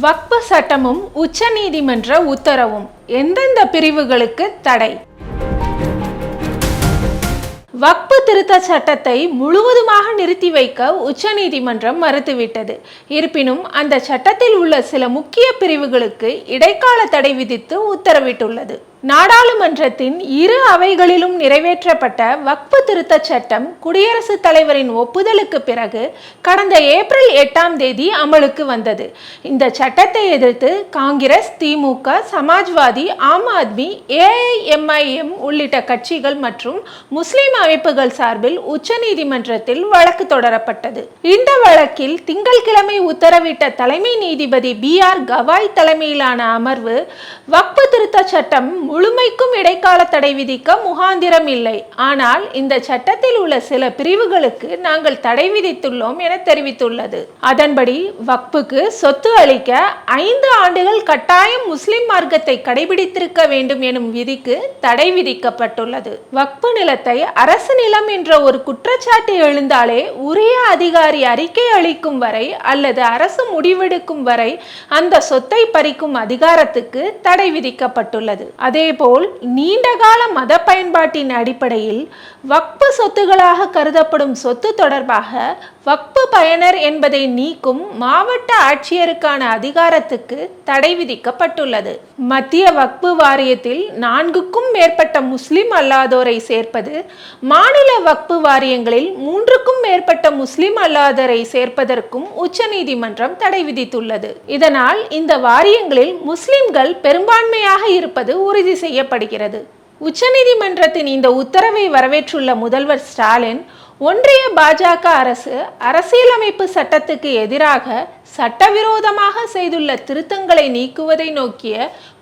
வக்ஃப் சட்டமும் உச்சநீதிமன்ற உத்தரவும் எந்தெந்த பிரிவுகளுக்கு தடை? வக்ஃப் திருத்த சட்டத்தை முழுவதுமாக நிறுத்தி வைக்க உச்சநீதிமன்றம் மறுத்துவிட்டது. இருப்பினும் அந்த சட்டத்தில் உள்ள சில முக்கிய பிரிவுகளுக்கு இடைக்கால தடை விதித்து உத்தரவிட்டுள்ளது. நாடாளுமன்றத்தின் இரு அவைகளிலும் நிறைவேற்றப்பட்ட வக்ஃப் திருத்த சட்டம் குடியரசுத் தலைவரின் ஒப்புதலுக்கு பிறகு கடந்த ஏப்ரல் 8ஆம் தேதி அமலுக்கு வந்தது. இந்த சட்டத்தை எதிர்த்து காங்கிரஸ், திமுக, சமாஜ்வாதி, ஆம் ஆத்மி, AIMIM உள்ளிட்ட கட்சிகள் மற்றும் முஸ்லிம் அமைப்புகள் சார்பில் உச்சநீதிமன்றத்தில் வழக்கு தொடரப்பட்டது. இந்த வழக்கில் திங்கட்கிழமை உத்தரவிட்ட தலைமை நீதிபதி BR கவாய் தலைமையிலான அமர்வு வக்ஃப் திருத்த சட்டம் முழுமைக்கும் இடைக்கால தடை விதிக்க முகாந்திரம் இல்லை, ஆனால் இந்த சட்டத்தில் உள்ள சில பிரிவுகளுக்கு நாங்கள் தடை விதித்துள்ளோம் என தெரிவித்துள்ளது. அதன்படி வக்ஃபுக்கு சொத்து அளிக்க 5 ஆண்டுகள் கட்டாயம் முஸ்லிம் மார்க்கத்தை கடைபிடித்திருக்க வேண்டும் எனும் விதிக்கு தடை விதிக்கப்பட்டுள்ளது. வக்ஃப் நிலத்தை அரசு நிலம் என்ற ஒரு குற்றச்சாட்டு எழுந்தாலே உரிய அதிகாரி அறிக்கை அளிக்கும் வரை அல்லது அரசு முடிவெடுக்கும் வரை அந்த சொத்தை பறிக்கும் அதிகாரத்துக்கு தடை விதிக்கப்பட்டுள்ளது. அதேபோல் நீண்டகால மத பயன்பாட்டின் அடிப்படையில் வக்ஃப் சொத்துகளாக கருதப்படும் சொத்து தொடர்பாக வக்ஃப் பயனர் என்பதை நீக்கும் மாவட்ட ஆட்சியருக்கான அதிகாரத்துக்கு தடை விதிக்கப்பட்டுள்ளது. மத்திய வக்ஃப் வாரியத்தில் 4க்கும் மேற்பட்ட முஸ்லிம் அல்லாதோரை சேர்ப்பது, மாநில வக்ஃப் வாரியங்களில் 3க்கும் மேற்பட்ட முஸ்லிம் அல்லாதோரை சேர்ப்பதற்கும் உச்சநீதிமன்றம் தடை விதித்துள்ளது. இதனால் இந்த வாரியங்களில் முஸ்லிம்கள் பெரும்பான்மையாக இருப்பது உறுதி செய்யப்படுகிறது. உச்சநீதிமன்றத்தின் இந்த உத்தரவை வரவேற்றுள்ள முதல்வர் ஸ்டாலின், ஒன்றிய பாஜக அரசு அரசியலமைப்பு சட்டத்துக்கு எதிராக சட்டவிரோதமாக செய்துள்ள திருத்தங்களை நீக்குவதை நோக்கிய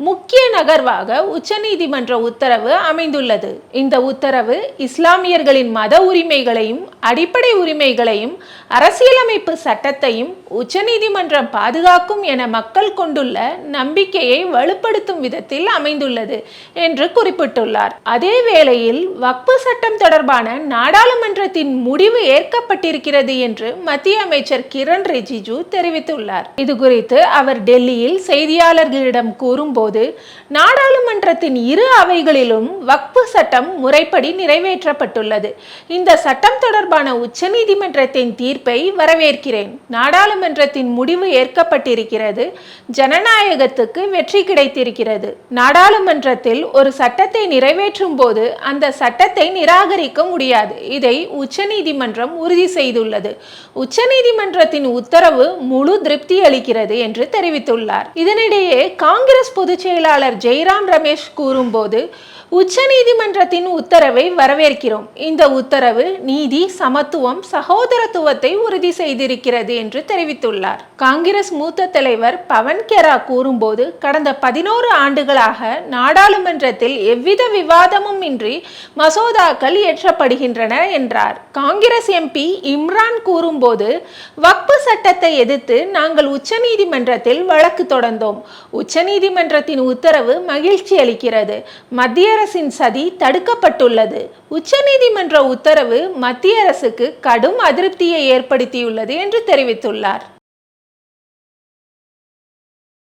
முக்கிய நகர்வாக உச்சநீதிமன்ற உத்தரவு அமைந்துள்ளது. இந்த உத்தரவு இஸ்லாமியர்களின் மத உரிமைகளையும் அடிப்படை உரிமைகளையும் அரசியலமைப்பு சட்டத்தையும் உச்சநீதிமன்றம் பாதுகாக்கும் என மக்கள் கொண்டுள்ள நம்பிக்கையை வலுப்படுத்தும் விதத்தில் அமைந்துள்ளது என்று குறிப்பிட்டுள்ளார். அதே வேளையில் வக்ஃப் சட்டம் தொடர்பான நாடாளுமன்றத்தின் முடிவு ஏற்கப்பட்டிருக்கிறது என்று மத்திய அமைச்சர் கிரண் ரிஜிஜு தெரிவித்துள்ளார். இது குறித்து அவர் டெல்லியில் செய்தியாளர்களிடம் கூறும்போது, நாடாளுமன்றத்தின் இரு அவைகளிலும் வக்ஃப் சட்டம் முறைப்படி நிறைவேற்றப்பட்டுள்ளது. இந்த சட்டம் தொடர்பான உச்சநீதிமன்றத்தின் தீர்ப்பை வரவேற்கிறேன். நாடாளுமன்றத்தின் முடிவு ஏற்கப்பட்டிருக்கிறது. ஜனநாயகத்துக்கு வெற்றி கிடைத்திருக்கிறது. நாடாளுமன்றத்தில் ஒரு சட்டத்தை நிறைவேற்றும் போது அந்த சட்டத்தை நிராகரிக்க முடியாது. இதை உச்சநீதிமன்றம் உறுதி செய்துள்ளது. உச்சநீதிமன்றத்தின் உத்தரவு முழு திருப்தி அளிக்கிறது என்று தெரிவித்துள்ளார். இதனிடையே காங்கிரஸ் பொதுச் செயலாளர் ஜெய்ராம் ரமேஷ் கூறும்போது, உச்சநீதிமன்றத்தின் உத்தரவை வரவேற்கிறோம். இந்த உத்தரவு நீதி, சமத்துவம், சகோதரத்துவத்தை உறுதி செய்திருக்கிறது என்று தெரிவித்துள்ளார். காங்கிரஸ் மூத்த தலைவர் பவன் கெரா கூறும்போது, கடந்த 11 ஆண்டுகளாக நாடாளுமன்றத்தில் எவ்வித விவாதமும் இன்றி மசோதாக்கள் இயற்றப்படுகின்றன என்றார். காங்கிரஸ் MP இம்ரான் கூறும்போது, வக்ஃப் சட்டத்தை எதிர்த்து நாங்கள் உச்சநீதிமன்றத்தில் வழக்கு தொடர்ந்தோம். உச்சநீதிமன்றத்தின் உத்தரவு மகிழ்ச்சி அளிக்கிறது. மத்திய அரசின் சதி தடுக்கப்பட்டுள்ளது. உச்சநீதிமன்ற உத்தரவு மத்திய அரசுக்கு கடும் அதிருப்தியை ஏற்படுத்தியுள்ளது என்று தெரிவித்துள்ளார்.